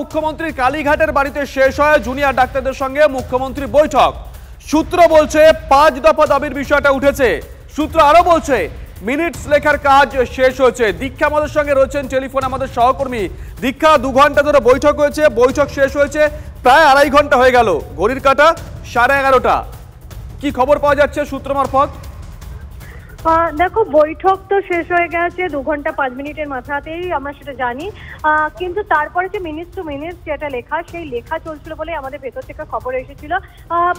মুখ্যমন্ত্রী কালীঘাটের বাড়িতে শেষ হয় জুনিয়র ডাক্তারদের সঙ্গে মুখ্যমন্ত্রী বৈঠক। সূত্র বলছে 5 দফা দাবির বিষয়টা উঠেছে। সূত্র আরো বলছে মিনিটস লেখার কাজ শেষ হয়েছে। দীক্ষা আমাদের সঙ্গে রয়েছেন টেলিফোনে আমাদের সহকর্মী। দীক্ষা, 2 ঘন্টা ধরে বৈঠক হয়েছে, বৈঠক শেষ হয়েছে, প্রায় 2.5 ঘন্টা হয়ে গেল, ঘড়ির কাঁটা 11:30। কি খবর পাওয়া যাচ্ছে সূত্র মারফত? দেখো, বৈঠক তো শেষ হয়ে গেছে 2 ঘন্টা 5 মিনিটের মাথাতেই, আমরা সেটা জানি। কিন্তু তারপরে যে মিনিটস টু মিনিটস যেটা লেখা, সেই লেখা চলছিল বলে আমাদের ভেতর থেকে খবর এসেছিল।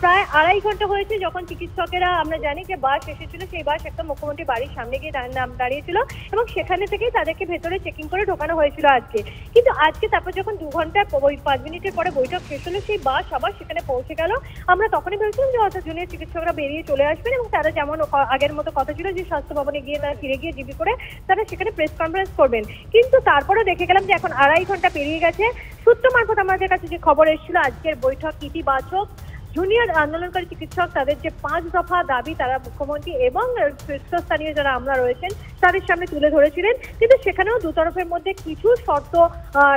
প্রায় 2.5 ঘন্টা হয়েছে যখন চিকিৎসকেরা, আমরা জানি যে বাস এসেছিল, সেই বাস একটা মুখ্যমন্ত্রী বাড়ির সামনে গিয়ে দাঁড়িয়েছিল এবং সেখানে থেকেই তাদেরকে ভেতরে চেকিং করে ঢোকানো হয়েছিল আজকে। কিন্তু আজকে তারপর যখন 2 ঘন্টা 5 মিনিটের পরে বৈঠক শেষ হলো, সেই বাস আবার সেখানে পৌঁছে গেল। আমরা তখনই ভেবেছিলাম যে অর্থাৎ জুনিয়র চিকিৎসকরা বেরিয়ে চলে আসবেন এবং তারা যেমন আগের মতো কথা ছিল যে স্বাস্থ্য ভবনে গিয়ে তারা ফিরে গিয়ে জিবি করে তারা সেখানে প্রেস কনফারেন্স করবেন। কিন্তু তারপরে দেখে গেলাম যে এখন 2.5 ঘন্টা পেরিয়ে গেছে। সূত্র মারফত আমাদের কাছে যে খবর এসেছিল, আজকের বৈঠক ইতিবাচক। জুনিয়র আন্দোলনকারী চিকিৎসক তাদের যে 5 দফা দাবি তারা মুখ্যমন্ত্রী এবং শীর্ষস্থানীয় যারা আমরা রয়েছেন তাদের সামনে তুলে ধরেছিলেন। কিন্তু সেখানেও দুতরফের মধ্যে কিছু শর্ত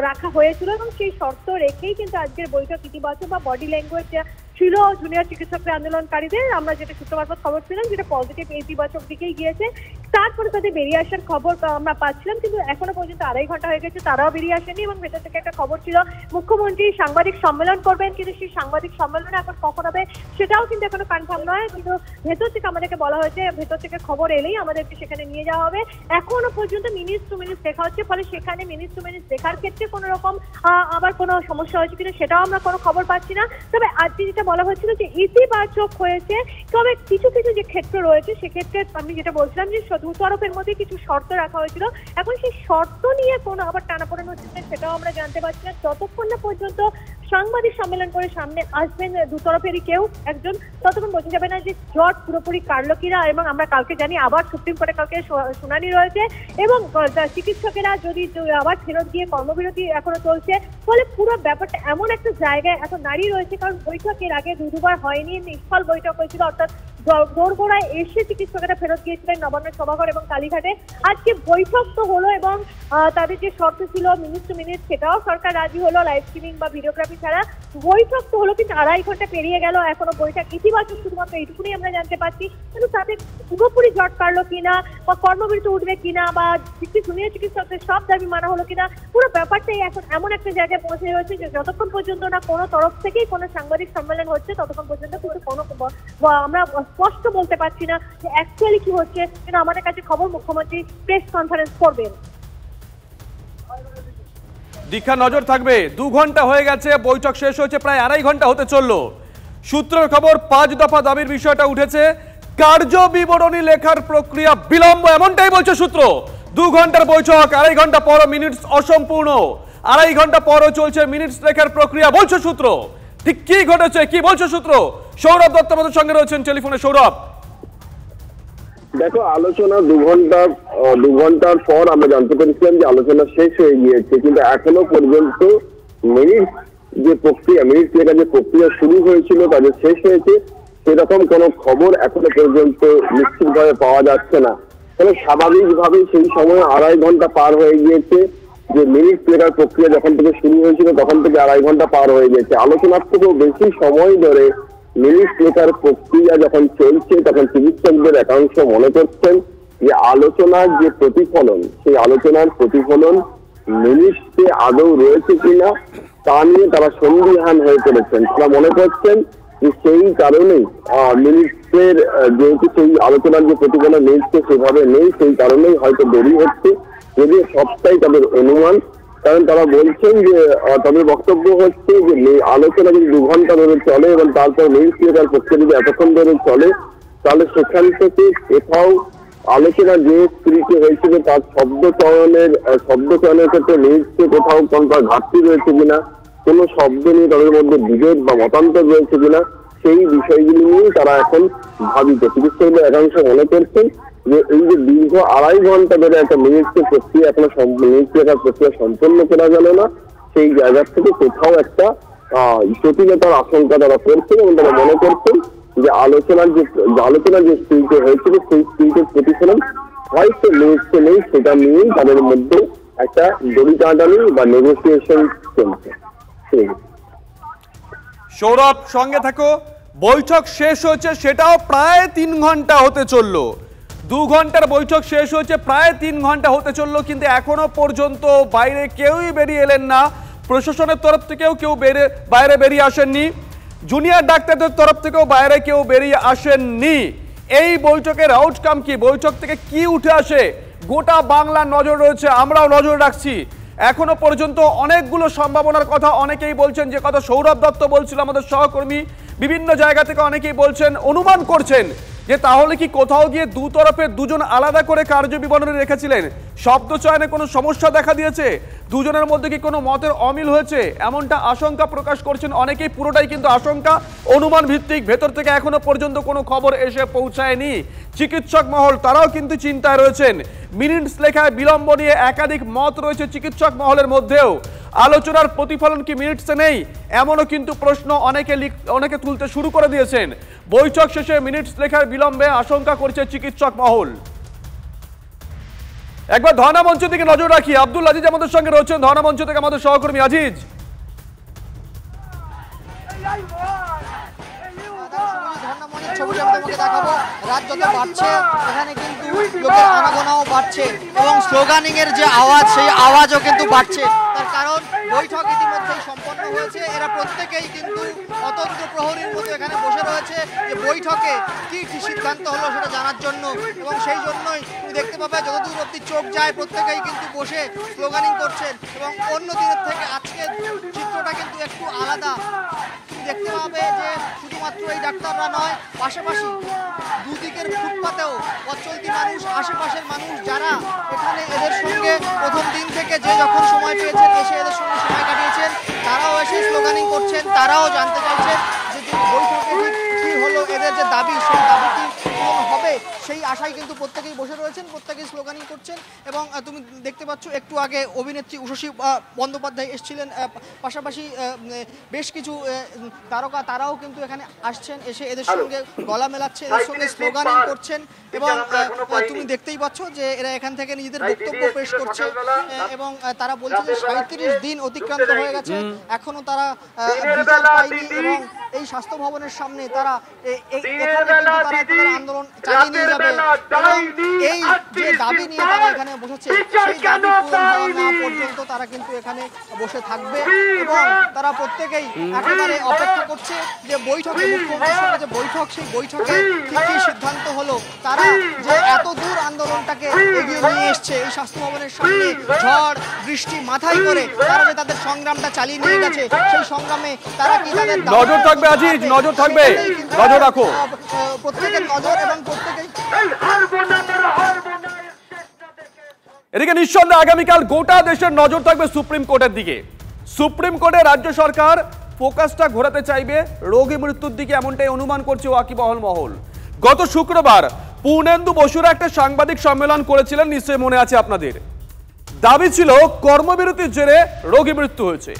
রাখা হয়েছিল এবং সেই শর্ত রেখেই কিন্তু আজকের বৈঠক ইতিবাচক বা বডি ল্যাঙ্গুয়েজ ছিল জুনিয়র চিকিৎসকদের আন্দোলনকারীদের। আমরা যেটা সূত্র মারফত খবর ছিলাম যেটা পজিটিভ ইতিবাচক দিকেই গিয়েছে। তারপরে তাদের বেরিয়ে আসার খবর আমরা পাচ্ছিলাম, কিন্তু এখনো পর্যন্ত 2.5 ঘন্টা হয়ে গেছে, তারাও বেরিয়ে আসেনি। এবং ভেতর থেকে একটা খবর ছিল মুখ্যমন্ত্রী সাংবাদিক সম্মেলন করবেন, কিন্তু সেই সাংবাদিক সম্মেলনে এখন কখন হবে সেটাও কিন্তু এখনো কনফার্ম নয়। কিন্তু ভেতর থেকে আমাদেরকে বলা হয়েছে ভেতর থেকে খবর এলেই আমাদেরকে সেখানে নিয়ে যাওয়া হবে। এখনো পর্যন্ত মিনিটস টু মিনিটস দেখা হচ্ছে, ফলে সেখানে মিনিটস টু মিনিটস দেখার ক্ষেত্রে কোনো রকম আবার কোনো সমস্যা হয়েছে কিনা সেটাও আমরা কোনো খবর পাচ্ছি না। তবে আজকে যেটা বলা হয়েছিল যে ইতিবাচক হয়েছে, তবে কিছু কিছু যে ক্ষেত্র রয়েছে সেক্ষেত্রে আমি যেটা বলছিলাম যে দুতরফের মধ্যে কিছু শর্ত রাখা হয়েছিল। এখন সেই শর্ত নিয়ে কোনো আবার টানাপোড়েন হচ্ছে সেটাও আমরা জানতে পারছি না, যতক্ষণ না পর্যন্ত সাংবাদিক সম্মেলন করে সামনে আসবেন দুতরফেরই কেউ একজন, ততক্ষণ বোঝা যাবে না যে জট পুরোপুরি কাটলো কিনা। এবং আমরা কালকে জানি আবার সুপ্রিম কোর্টে কালকে শুনানি রয়েছে এবং চিকিৎসকেরা যদি আবার ফেরত গিয়ে কর্মবিরতি এখনো চলছে, ফলে পুরো ব্যাপারটা এমন একটা জায়গায় এত নারী রয়েছে। কারণ বৈঠক এর আগে 2 হয়নি, নিষ্ফল বৈঠক হয়েছিল, অর্থাৎ দোরগোড়ায় এসে চিকিৎসকেরা ফেরত গিয়েছিলেন নবান্নের সভাঘর এবং কালীঘাটে। আজকে বৈঠক তো হলো এবং তাদের যে শর্ত ছিল মিনিট টু মিনিট সেটাও সরকার রাজি হলো, লাইভ স্ট্রিমিং বা ভিডিওগ্রাফি ছাড়া। বৈঠক তো হলো, কিন্তু 2.5 ঘন্টা পেরিয়ে গেল, এখনো বৈঠক ইতিবাচক শুধুমাত্র এইটুকুনি আমরা জানতে পারছি। কিন্তু তাদের পুরোপুরি জট কাটলো কিনা বা কর্মবিরতি উঠবে কিনা বা জুনিয়র চিকিৎসকদের সব দাবি মানা হলো কিনা, পুরো ব্যাপারটাই এখন এমন একটা জায়গায় পৌঁছে রয়েছে যে যতক্ষণ পর্যন্ত না কোনো তরফ থেকেই কোনো সাংবাদিক সম্মেলন হচ্ছে ততক্ষণ পর্যন্ত কিন্তু কোনো আমরা স্পষ্ট বলতে পারছি না যে অ্যাকচুয়ালি কি হচ্ছে। কিন্তু আমাদের কাছে খবর মুখ্যমন্ত্রী প্রেস কনফারেন্স করবেন। দীক্ষা, নজর থাকবে। 2 ঘন্টা হয়ে গেছে, বৈঠক শেষ হয়েছে, প্রায় 2.5 ঘন্টা হতে চললো। সূত্রের খবর 5 দফা দাবির বিষয়টা উঠেছে, কার্য বিবরণী লেখার প্রক্রিয়া বিলম্ব, এমনটাই বলছে সূত্র। 2 ঘন্টার বৈঠক, 2.5 ঘন্টা পরও মিনিটস অসম্পূর্ণ, 2.5 ঘন্টা পরও চলছে মিনিটস লেখার প্রক্রিয়া, বলছে সূত্র। ঠিক কি ঘটেছে, কি বলছে সূত্র? সৌরভ দত্ত আমাদের সঙ্গে রয়েছেন টেলিফোনে। সৌরভ, দেখো, আলোচনা 2 ঘন্টার পর আমরা জানতে পেরেছিলাম যে আলোচনা শেষ হয়ে গিয়েছে, কিন্তু এখনো পর্যন্ত মিনিট যে প্রক্রিয়া, মিনিট লেখা যে প্রক্রিয়া শুরু হয়েছিল তাদের শেষ হয়েছে সেরকম কোনো খবর এখনো পর্যন্ত নিশ্চিতভাবে পাওয়া যাচ্ছে না। তবে স্বাভাবিকভাবেই সেই সময় 2.5 ঘন্টা পার হয়ে গিয়েছে, যে মিনিট লেখার প্রক্রিয়া যখন থেকে শুরু হয়েছিল তখন থেকে 2.5 ঘন্টা পার হয়ে গেছে। আলোচনার থেকেও বেশি সময় ধরে মিনিট লেখার প্রক্রিয়া যখন চলছে তখন চিকিৎসকদের একাংশ মনে করছেন যে আলোচনার যে প্রতিফলন, সেই আলোচনার প্রতিফলন মিনিটে আদৌ রয়েছে কিনা তা নিয়ে তারা সন্দিহান হয়ে পড়েছেন। তারা মনে করছেন যে সেই কারণেই মিনিটের যেহেতু সেই আলোচনার যে প্রতিফলন মিনিটে সেভাবে নেই, সেই কারণেই হয়তো দেরি হচ্ছে, যদি সবটাই তাদের অনুমান। কারণ তারা বলছেন যে তাদের বক্তব্য হচ্ছে যে আলোচনা যদি 2 ঘন্টা ধরে চলে এবং তারপর মিনিট লেখার প্রক্রিয়া যদি এতক্ষণ ধরে চলে, তাহলে সেখান থেকে কোথাও আলোচনা যে স্ত্রীকে হয়েছিল তার শব্দ চয়নের ক্ষেত্রে মিনিটকে কোথাও কোনটা ঘাটতি রয়েছে কিনা, কোনো শব্দ নিয়ে তাদের মধ্যে বিভেদ বা মতান্তর রয়েছে কিনা, সেই বিষয়গুলি নিয়ে তারা এখন ভাবিত। চিকিৎসকদের একাংশ মনে করছেন যে এই যে দীর্ঘ 2.5 ঘন্টা ধরে একটা মিনিটের প্রক্রিয়া এখনো মিনিট লেখার প্রক্রিয়া সম্পন্ন করা গেল না, সেই জায়গা থেকে কোথাও একটা জটিলতার আশঙ্কা তারা করছেন এবং তারা মনে করছেন যে আলোচনার যে স্পিরিটে হয়েছিল সেই স্পিরিটের প্রতিফলন হয়তো মিনিটে নেই, সেটা নিয়েই তাদের মধ্যে একটা দড়ি টানাটানি বা নেগোসিয়েশন চলছে। সৌরভ সঙ্গে থাকো। বৈঠক শেষ হয়েছে, সেটাও প্রায় 3 ঘন্টা হতে চললো। 2 ঘন্টার বৈঠক শেষ হয়েছে, প্রায় 3 ঘন্টা হতে চললো, কিন্তু এখনো পর্যন্ত বাইরে কেউই বেরিয়ে এলেন না। প্রশাসনের তরফ থেকেও কেউ বাইরে বেরিয়ে আসেননি, জুনিয়র ডাক্তারদের তরফ থেকেও বাইরে কেউ বেরিয়ে আসেননি। এই বৈঠকের আউটকাম কি, বৈঠক থেকে কি উঠে আসে, গোটা বাংলা নজর রয়েছে, আমরাও নজর রাখছি। এখনো পর্যন্ত অনেকগুলো সম্ভাবনার কথা অনেকেই বলছেন, যে কথা সৌরভ দত্ত বলছিল আমাদের সহকর্মী, বিভিন্ন জায়গা থেকে অনেকেই বলছেন, অনুমান করছেন যে তাহলে কি কোথাও গিয়ে দু তরফের দুজন আলাদা করে কার্যবিবরণী রেখেছিলেন, শব্দ চয়নে কোনো সমস্যা দেখা দিয়েছে, দুজনের মধ্যে কি কোনো মতের অমিল হয়েছে, এমনটা আশঙ্কা প্রকাশ করছেন অনেকেই। পুরোটাই কিন্তু আশঙ্কা, অনুমান ভিত্তিক, ভেতর থেকে এখনো পর্যন্ত কোনো খবর এসে পৌঁছায়নি। চিকিৎসক মহল তারাও কিন্তু চিন্তায় রয়েছেন। মিনিটস লেখায় বিলম্ব নিয়ে একাধিক মত রয়েছে চিকিৎসক মহলের মধ্যেও। আলোচনার প্রতিফলন কি মিনিটসে নেই, এমনও কিন্তু প্রশ্ন অনেকে তুলতে শুরু করে দিয়েছেন। বৈঠক শেষে মিনিটস লেখার বিলম্বে আশঙ্কা করছে চিকিৎসক মহল। একবার ধর্ণা মঞ্চ দিকে নজর রাখি, আব্দুল আজিজ আমাদের সঙ্গে রয়েছেন ধর্ণা মঞ্চ থেকে, আমাদের সহকর্মী। আজিজ, ছবিটা আমি তোমাকে দেখাবো। রাত যত বাড়ছে এখানে কিন্তু লোকের আনাগোনাও বাড়ছে এবং স্লোগানিং এর যে আওয়াজ, সেই আওয়াজও কিন্তু বাড়ছে। তার কারণ বৈঠক ইতিমধ্যেই সম্পন্ন হয়েছে, এরা প্রত্যেকেই কিন্তু অতন্ত্র প্রহরীর মতো এখানে বসে রয়েছে যে বৈঠকে কি সিদ্ধান্ত হলো সেটা জানার জন্য। এবং সেই জন্যই তুমি দেখতে পাবে যতদূর অব্দি চোখ যায় প্রত্যেকেই কিন্তু বসে স্লোগানিং করছেন। এবং অন্য দিনের থেকে আজকের চিত্রটা কিন্তু একটু আলাদা। তুমি দেখতে পাবে যে শুধুমাত্র এই ডাক্তাররা নয়, পাশাপাশি দুদিকের ফুটপাতেও পথচলতি মানুষ, আশেপাশের মানুষ যারা এখানে এদের সঙ্গে প্রথম দিন থেকে যে যখন সময় পেয়েছেন এসে এদের সঙ্গে সময় কাটিয়েছেন, তারাও এসে স্লোগানিং করছেন, তারাও জানতে চাইছেন যে বৈঠকে কি হলো, এদের যে দাবি সেই দাবি কি পূরণ হবে, সেই আশায় কিন্তু প্রত্যেকেই বসে রয়েছেন, প্রত্যেকেই স্লোগানিং করছেন। এবং তুমি দেখতে পাচ্ছ একটু আগে অভিনেত্রী উষসী বন্দ্যোপাধ্যায় এসেছিলেন, পাশাপাশি বেশ কিছু তারকা তারাও কিন্তু এখানে আসছেন, এসে এদের সঙ্গে গলা মেলাচ্ছে, এদের সঙ্গে স্লোগানিং করছেন। এবং তুমি দেখতেই পাচ্ছ যে এরা এখান থেকে নিজেদের বক্তব্য পেশ করছে এবং তারা বলছে যে 37 দিন অতিক্রান্ত হয়ে গেছে, এখনো তারা বিচার পায়নি। এবং এই স্বাস্থ্য ভবনের সামনে তারা আন্দোলন চালিয়ে নিয়ে যাবে। এবং এই যে দাবি নিয়ে তারা এখানে বসেছে, সেই দাবি পূরণ হওয়া না পর্যন্ত তারা কিন্তু এখানে বসে থাকবে। এবং তারা প্রত্যেকেই একেবারে অপেক্ষা করছে যে বৈঠকে, মুখ্যমন্ত্রীর সঙ্গে যে বৈঠক, সেই বৈঠকে কি কি সিদ্ধান্ত হলো। তারা যে এত দূর আন্দোলনটাকে এগিয়ে নিয়ে এসছে এই স্বাস্থ্য ভবনের সামনে, ঝড় বৃষ্টি মাথায় করে তারা যে তাদের সংগ্রামটা চালিয়ে নিয়ে গেছে, সেই সংগ্রামে তারা কি তাদের নজর থাকবে আজিজ, নজর থাকবে, নজর রাখো, প্রত্যেকের নজর। এবং প্রত্যেকেই এদিকে নিঃসন্দেহে আগামীকাল গোটা দেশের নজর থাকবে সুপ্রিম কোর্টের দিকে। সুপ্রিম কোর্টে রাজ্য সরকার ফোকাসটা ঘোরাতে চাইবে রোগী মৃত্যুর দিকে, এমনটাই অনুমান করছে ওয়াকিবহাল মহল। গত শুক্রবার পূর্ণেন্দু বসুরা একটা সাংবাদিক সম্মেলন করেছিলেন, নিশ্চয়ই মনে আছে আপনাদের। দাবি ছিল কর্মবিরতির জেরে রোগী মৃত্যু হয়েছে।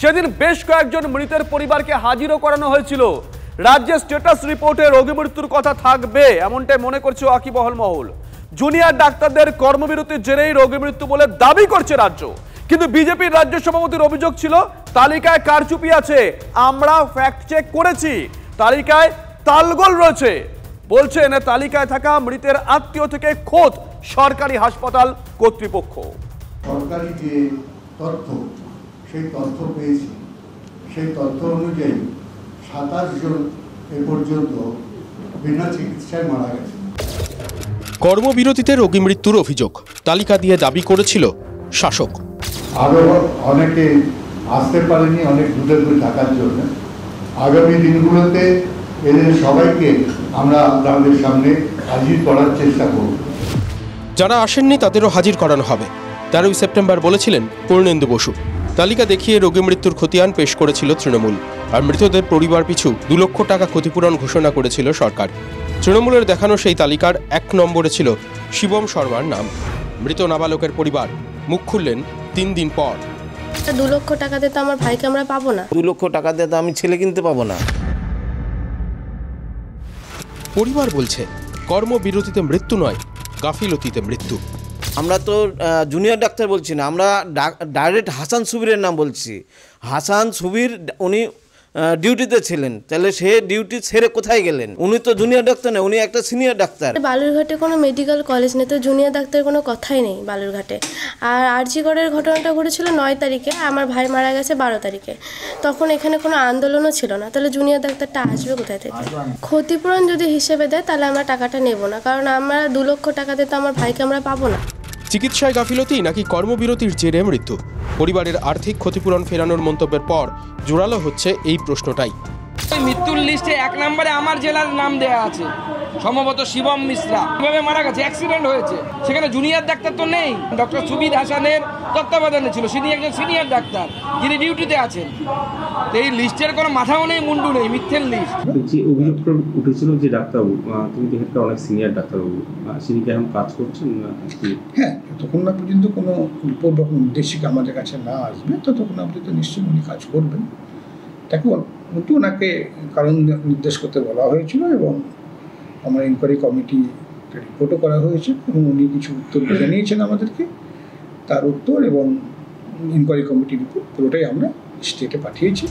সেদিন বেশ কয়েকজন মৃতের পরিবারকে হাজিরও করানো হয়েছিল। রাজ্যের স্ট্যাটাস রিপোর্টে রোগী মৃত্যুর কথা থাকবে, এমনটাই মনে করছে ওয়াকিবহাল মহল। জুনিয়র ডাক্তারদের কর্মবিরতির জেরেই রোগী মৃত্যু বলে দাবি করছে রাজ্য, কিন্তু বিজেপির রাজ্য সভাপতির অভিযোগ ছিল তালিকায় কারচুপি আছে। আমরা ফ্যাক্ট চেক করেছি, তালিকায় তালগোল রয়েছে। বলছেন তালিকায় থাকা মৃতের আত্মীয় থেকে খোদ সরকারি হাসপাতাল কর্তৃপক্ষ। সরকারি যে তথ্য, সেই তথ্য পেয়েছি, সেই তথ্য অনুযায়ী 27 জন এ পর্যন্ত বিনা চিকিৎসায় মারা গেছে। কর্মবিরতিতে রোগী মৃত্যুর অভিযোগ তালিকা দিয়ে দাবি করেছিল শাসক। আরো অনেকে আসতে পারেনি অনেক দূরে দূরে থাকার জন্য। আগামী দিনগুলোতে এদের সবাইকে আমরা আপনাদের সামনে হাজির করার চেষ্টা করব। যারা আসেননি তাদেরও হাজির করানো হবে, 13 সেপ্টেম্বর বলেছিলেন পূর্ণেন্দু বসু। তালিকা দেখিয়ে রোগী মৃত্যুর খতিয়ান পেশ করেছিল তৃণমূল, আর মৃতদের পরিবার পিছু 2 লক্ষ টাকা ক্ষতিপূরণ ঘোষণা করেছিল সরকার। তৃণমূলের দেখানো সেই তালিকার 1 নম্বরে ছিল শিবম শর্মার নাম। মৃত নাবালকের পরিবার মুখ খুললেন 3 দিন পর। 2 লক্ষ টাকা দিয়ে তো আমার ভাইকে আমরা পাবো না। 2 লক্ষ টাকা দিয়ে তো আমি ছেলে কিনতে পাবো না। পরিবার বলছে কর্মবিরতিতে মৃত্যু নয়, গাফিলতিতে মৃত্যু। আমরা তো জুনিয়র ডাক্তার বলছি না, আমরা ডাইরেক্ট হাসান সুবিরের নাম বলছি। হাসান সুবির উনি ডিউটিতে ছিলেন, তাহলে সে ডিউটি ছেড়ে কোথায় গেলেন? উনি তো জুনিয়র ডাক্তার না, উনি একটা সিনিয়র ডাক্তার। বালুরঘাটে কোনো মেডিকেল কলেজ নেই, তো জুনিয়র ডাক্তারের কোনো কথাই নেই বালুরঘাটে। আর আরজিকরের ঘটনাটা ঘটেছিল 9 তারিখে, আমার ভাই মারা গেছে 12 তারিখে। তখন এখানে কোনো আন্দোলনও ছিল না, তাহলে জুনিয়র ডাক্তারটা আসবে কোথায় থেকে? ক্ষতিপূরণ যদি হিসেবে দেয় তাহলে আমরা টাকাটা নেব না, কারণ আমরা 2 লক্ষ টাকা দিয়ে তো আমার ভাইকে আমরা পাবো না। চিকিৎসায় গাফিলতি নাকি কর্মবিরতির জেরে মৃত্যু? পরিবারের আর্থিক ক্ষতিপূরণ ফেরানোর মন্তব্যের পর জোরালো হচ্ছে এই প্রশ্নটাই। মৃত্যুর লিস্টে 1 নম্বরে আমার জেলার নাম দেয়া আছে, সম্ভবত শিবম মিশ্রা কিভাবে মারা গেছে, অ্যাক্সিডেন্ট হয়েছে। সেখানে জুনিয়র ডাক্তার তো নেই, ডক্টর সুবিদ হাসানের তত্ত্বাবধানে ছিল, তিনি একজন সিনিয়র ডাক্তার যিনি ডিউটিতে আছেন। এই লিস্টের কোনো মাথাও নেই, মুন্ডু নেই, মিথ্যের লিস্ট। যে অভিযোগটা উঠেছিল যে ডাক্তারবাবু, তিনি দেখতে অনেক সিনিয়র ডাক্তারবাবু, তিনি কি এখন কাজ করছেন না? হ্যাঁ, যতক্ষণ না পর্যন্ত কোনো রিপোর্ট বা কোনো নির্দেশিকা আমাদের কাছে না আসবে ততক্ষণ পর্যন্ত নিশ্চয়ই উনি কাজ করবেন। দেখুন, কিন্তু ওনাকে কারণ নির্দেশ করতে বলা হয়েছিল এবং আমরা ইনকোয়ারি কমিটি রিপোর্টও করা হয়েছে এবং উনি কিছু উত্তর জানিয়েছেন আমাদেরকে। তার উত্তর এবং ইনকোয়ারি কমিটির রিপোর্ট পুরোটাই আমরা স্টেটে পাঠিয়েছি।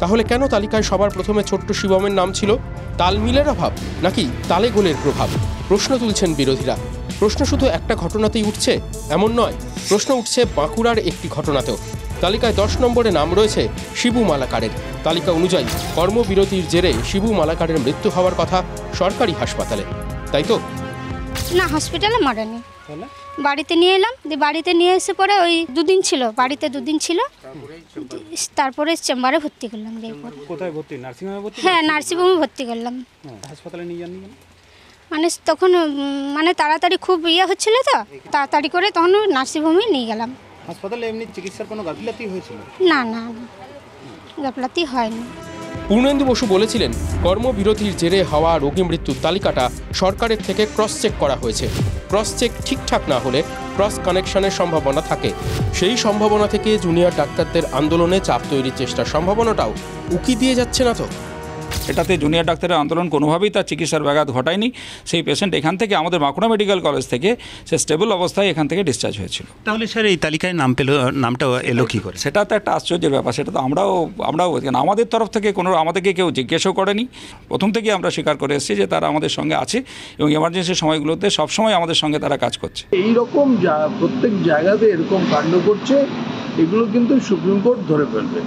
তাহলে কেন তালিকায় সবার প্রথমে ছোট্ট শিবমের নাম ছিল? তালমিলের অভাব নাকি তালে গোলের প্রভাব? প্রশ্ন তুলছেন বিরোধীরা। প্রশ্ন শুধু একটা ঘটনাতেই উঠছে এমন নয়, প্রশ্ন উঠছে বাঁকুড়ার একটি ঘটনাতেও। তালিকায় 10 নম্বরে নাম রয়েছে শিবু মালাকারের। তালিকা অনুযায়ী কর্মবিরতির জেরে শিবু মালাকারের মৃত্যু হওয়ার কথা সরকারি হাসপাতালে, তাই তো? না, হসপিটালে মারেনি, বাড়িতে নিয়ে এলাম। বাড়িতে নিয়ে এসে পরে ওই 2 দিন ছিল, বাড়িতে 2 দিন ছিল, তারপরে চেম্বারে ভর্তি করলাম। কোথায় ভর্তি? নার্সিংহোমে ভর্তি? হ্যাঁ, নার্সিংহোমে ভর্তি করলাম। হাসপাতালে নিয়ে যাননি? মানে তখন তাড়াতাড়ি খুব হচ্ছিল, তো তাড়াতাড়ি করে তখন নার্সিংহোমে নিয়ে গেলাম। হাসপাতালে এমনি চিকিৎসার কোনো গাফিলতি হয়েছিল? না না, গাফিলতি হয়নি। পূর্ণেন্দু বসু বলেছিলেন, কর্মবিরতির জেরে হওয়া রোগী মৃত্যুর তালিকাটা সরকারের থেকে ক্রস চেক করা হয়েছে। ক্রস চেক ঠিকঠাক না হলে ক্রস কানেকশনের সম্ভাবনা থাকে। সেই সম্ভাবনা থেকে জুনিয়র ডাক্তারদের আন্দোলনে চাপ তৈরির চেষ্টার সম্ভাবনাটাও উকি দিয়ে যাচ্ছে না তো? এটাতে জুনিয়র ডাক্তারের আন্দোলন কোনোভাবেই তার চিকিৎসার ব্যাঘাত ঘটায়নি। সেই পেশেন্ট এখান থেকে আমাদের বাঁকুড়া মেডিকেল কলেজ থেকে সে স্টেবল অবস্থায় এখান থেকে ডিসচার্জ হয়েছিল। তাহলে স্যার এই তালিকায় নামটা এলো কী করে? সেটা তো একটা আশ্চর্যের ব্যাপার। সেটা তো আমরাও আমাদের তরফ থেকে আমাদেরকে কেউ জিজ্ঞেসও করেনি। প্রথম থেকেই আমরা স্বীকার করে এসেছি যে তারা আমাদের সঙ্গে আছে এবং এমার্জেন্সি সময়গুলোতে সবসময় আমাদের সঙ্গে তারা কাজ করছে। এইরকম প্রত্যেক জায়গাতে এরকম কাণ্ড করছে, এগুলো কিন্তু সুপ্রিম কোর্ট ধরে ফেলবে।